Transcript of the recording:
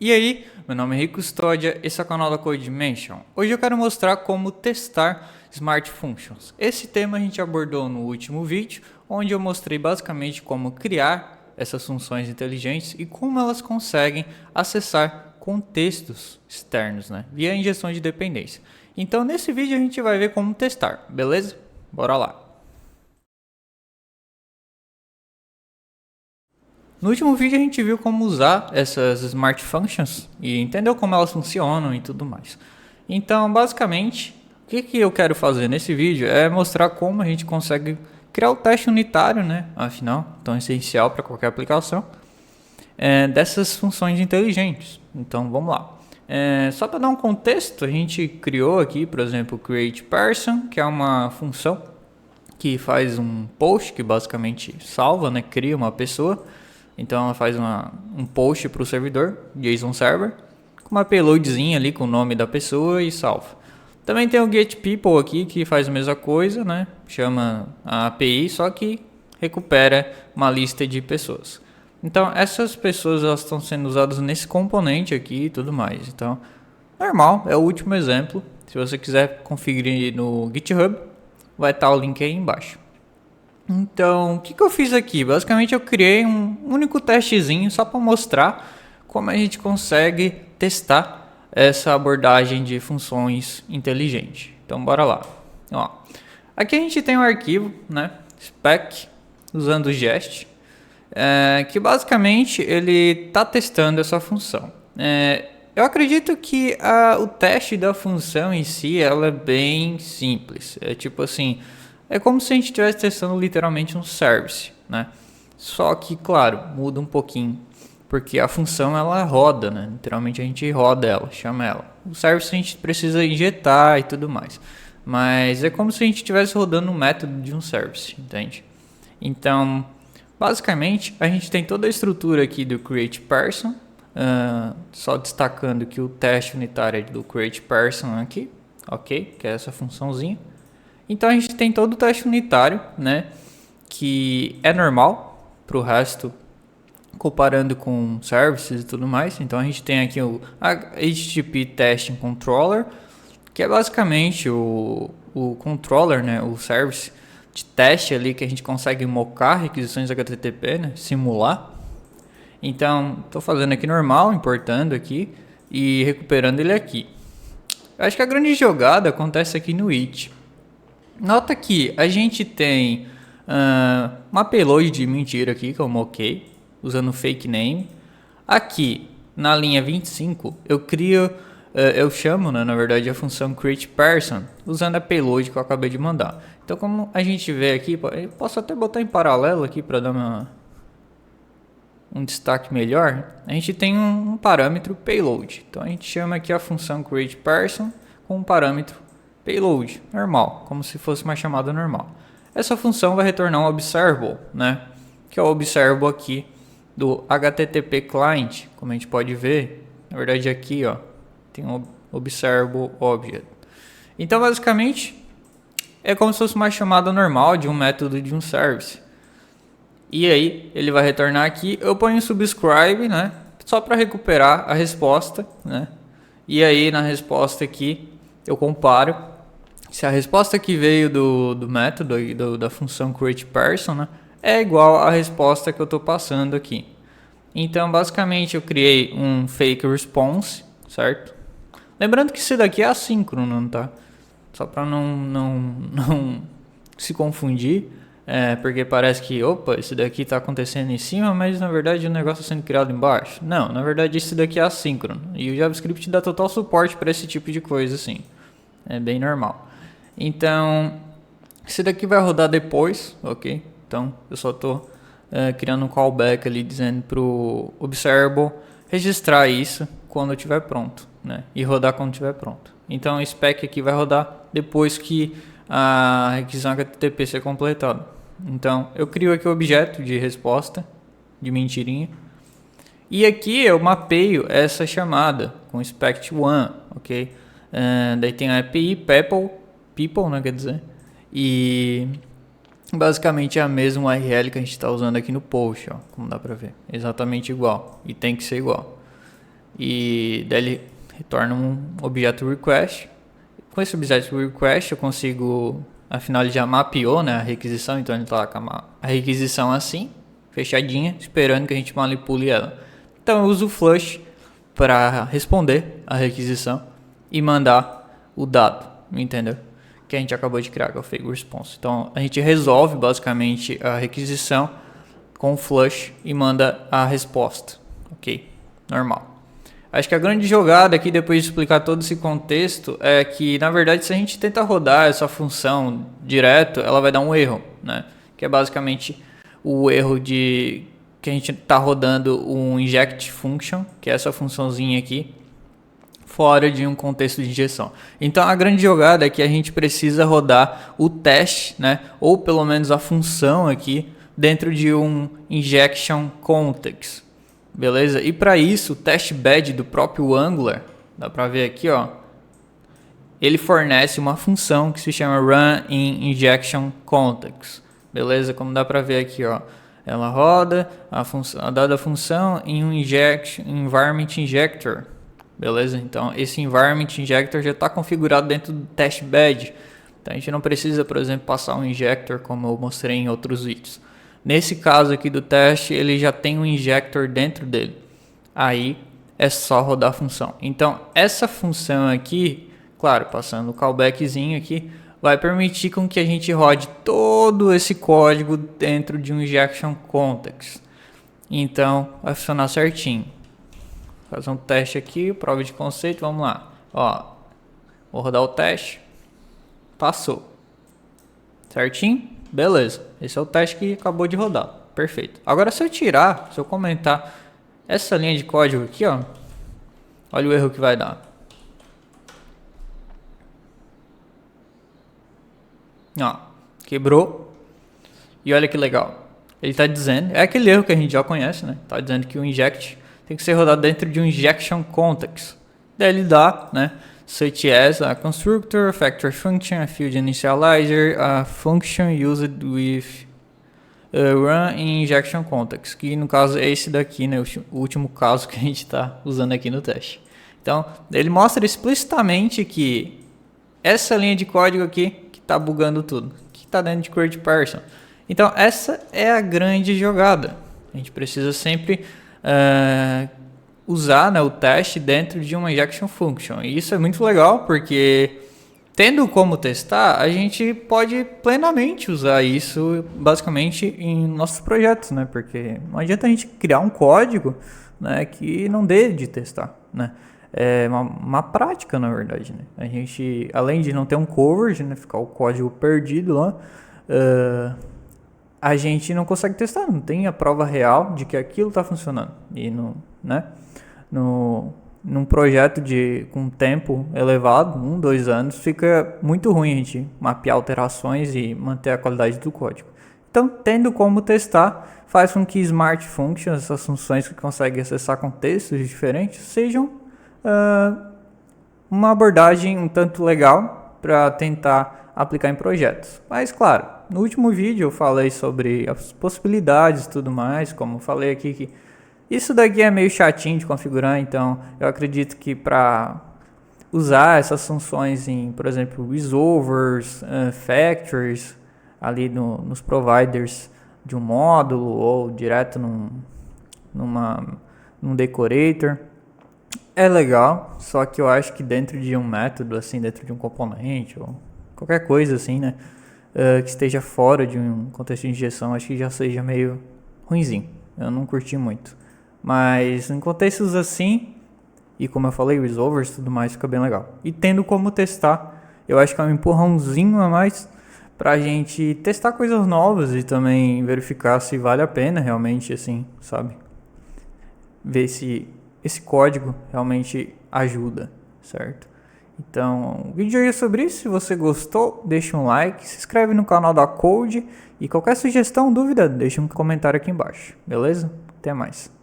E aí, meu nome é Rico Custódia, esse é o canal da CodeDimension. Hoje eu quero mostrar como testar Smart Functions. Esse tema a gente abordou no último vídeo, onde eu mostrei basicamente como criar essas funções inteligentes e como elas conseguem acessar contextos externos, via injeção de dependência. Então nesse vídeo a gente vai ver como testar, beleza? Bora lá! No último vídeo a gente viu como usar essas Smart Functions e entendeu como elas funcionam e tudo mais. Então, basicamente, o que eu quero fazer nesse vídeo é mostrar como a gente consegue criar o teste unitário, afinal, tão essencial para qualquer aplicação, dessas funções inteligentes. Então, vamos lá. Só para dar um contexto, a gente criou aqui, por exemplo, o createPerson, que é uma função que faz um post que basicamente salva, cria uma pessoa. Então ela faz um post para o servidor, JSON Server, com uma payloadzinha ali com o nome da pessoa e salva. Também tem o getPeople aqui que faz a mesma coisa, chama a API, só que recupera uma lista de pessoas. Então essas pessoas elas estão sendo usadas nesse componente aqui e tudo mais. Então, normal, é o último exemplo. Se você quiser conferir no GitHub, vai estar o link aí embaixo. Então, o que eu fiz aqui? Basicamente eu criei um único testezinho só para mostrar como a gente consegue testar essa abordagem de funções inteligentes. Então, bora lá. Ó, aqui a gente tem um arquivo, spec, usando o jest, que basicamente ele está testando essa função. Eu acredito que o teste da função em si ela é bem simples. É tipo assim... É como se a gente estivesse testando literalmente um service, Só que, claro, muda um pouquinho, porque a função ela roda, Literalmente a gente roda ela, chama ela. O service a gente precisa injetar e tudo mais. Mas é como se a gente estivesse rodando um método de um service, entende? Então, basicamente, a gente tem toda a estrutura aqui do createPerson, só destacando que o teste unitário é do createPerson aqui, ok? Que é essa funçãozinha. Então a gente tem todo o teste unitário, que é normal para o resto, comparando com services e tudo mais. Então a gente tem aqui o HTTP Testing Controller, que é basicamente o controller, o service de teste ali que a gente consegue mocar requisições HTTP, simular. Então estou fazendo aqui normal, importando aqui e recuperando ele aqui. Eu acho que a grande jogada acontece aqui no it. Nota que a gente tem uma payload de mentira aqui que eu moquei, usando fake name. Aqui na linha 25 eu crio, eu chamo na verdade a função createPerson usando a payload que eu acabei de mandar. Então como a gente vê aqui, eu posso até botar em paralelo aqui para dar um destaque melhor. A gente tem um parâmetro payload. Então a gente chama aqui a função createPerson com um parâmetro payload, normal, como se fosse uma chamada normal. Essa função vai retornar um observable, que é o observable aqui do HTTP client, como a gente pode ver. Na verdade aqui, tem um observable object. Então, basicamente, é como se fosse uma chamada normal de um método de um service. E aí, ele vai retornar aqui. Eu ponho subscribe, só para recuperar a resposta, E aí, na resposta aqui, eu comparo se a resposta que veio do método da função createPerson, é igual à resposta que eu estou passando aqui. Então, basicamente, eu criei um fake response, certo? Lembrando que isso daqui é assíncrono, tá? Só para não se confundir, porque parece que, opa, isso daqui está acontecendo em cima, mas na verdade o negócio está sendo criado embaixo. Não, na verdade isso daqui é assíncrono. E o JavaScript dá total suporte para esse tipo de coisa, assim. É bem normal. Então, esse daqui vai rodar depois, ok? Então, eu só estou criando um callback ali, dizendo para o observable registrar isso quando estiver pronto, E rodar quando estiver pronto. Então, o spec aqui vai rodar depois que a requisição HTTP ser completada. Então, eu crio aqui o objeto de resposta, de mentirinha. E aqui eu mapeio essa chamada com expect1, ok? Daí tem a API people, quer dizer, e basicamente é a mesma URL que a gente está usando aqui no post, como dá para ver, exatamente igual, e tem que ser igual. e daí ele retorna um objeto request. Com esse objeto request eu consigo, afinal ele já mapeou, né, a requisição, então ele está com a requisição assim, fechadinha, esperando que a gente manipule ela. Então eu uso o flush para responder a requisição e mandar o dado, entendeu? Que a gente acabou de criar, que é o fake response. Então a gente resolve basicamente a requisição com o flush e manda a resposta, ok? Normal. Acho que a grande jogada aqui, depois de explicar todo esse contexto, é que na verdade se a gente tenta rodar essa função direto, ela vai dar um erro, né? Que é basicamente o erro de que a gente está rodando um inject function, que é essa funçãozinha aqui, fora de um contexto de injeção. Então a grande jogada é que a gente precisa rodar o teste, né, ou pelo menos a função aqui dentro de um injection context, beleza? E para isso o test bed do próprio Angular, dá para ver aqui, ó, ele fornece uma função que se chama run in injection context, beleza? Como dá para ver aqui, ó, ela roda a dada função em um environment injector. Beleza? Então esse environment injector já está configurado dentro do test bed. Então a gente não precisa, por exemplo, passar um injector como eu mostrei em outros vídeos. Nesse caso aqui do teste, ele já tem um injector dentro dele. Aí é só rodar a função. Então essa função aqui, claro, passando o callbackzinho aqui, vai permitir com que a gente rode todo esse código dentro de um injection context. Então vai funcionar certinho. Fazer um teste aqui, prova de conceito, vamos lá. Ó, vou rodar o teste. Passou. Certinho? Beleza. Esse é o teste que acabou de rodar. Perfeito. Agora se eu comentar essa linha de código aqui, ó, olha o erro que vai dar. Ó, quebrou. E olha que legal. Ele está dizendo, é aquele erro que a gente já conhece, né? Está dizendo que o inject tem que ser rodado dentro de um injection context. Daí ele dá, né, such as a constructor, factor function, a field initializer, a function used with run in injection context, que no caso é esse daqui, né, o último caso que a gente está usando aqui no teste. Então ele mostra explicitamente que essa linha de código aqui que está bugando tudo, que está dentro de create person. Então essa é a grande jogada. A gente precisa sempre usar, né, o teste dentro de uma injection function. E isso é muito legal porque tendo como testar, a gente pode plenamente usar isso basicamente em nossos projetos, né? Porque não adianta a gente criar um código, né, que não dê de testar, né? É uma prática, na verdade, né? A gente, além de não ter um coverage, né, ficar o código perdido lá, a gente não consegue testar, não tem a prova real de que aquilo está funcionando. E num projeto com tempo elevado, 1, 2 anos, fica muito ruim a gente mapear alterações e manter a qualidade do código. Então, tendo como testar, faz com que Smart Functions, essas funções que conseguem acessar contextos diferentes, sejam uma abordagem um tanto legal para tentar aplicar em projetos. Mas, claro, no último vídeo eu falei sobre as possibilidades e tudo mais, como falei aqui que isso daqui é meio chatinho de configurar, então eu acredito que para usar essas funções em, por exemplo, resolvers, factors, ali nos providers de um módulo ou direto num decorator, é legal, só que eu acho que dentro de um método, assim, dentro de um componente ou qualquer coisa assim, né, que esteja fora de um contexto de injeção, acho que já seja meio ruinzinho. Eu não curti muito. Mas em contextos assim, e como eu falei, resolvers e tudo mais, fica bem legal. E tendo como testar, eu acho que é um empurrãozinho a mais pra gente testar coisas novas e também verificar se vale a pena realmente, assim, sabe? Ver se esse código realmente ajuda, certo? Então, o vídeo aí é sobre isso. Se você gostou, deixa um like, se inscreve no canal da Code e qualquer sugestão, dúvida, deixa um comentário aqui embaixo, beleza? Até mais.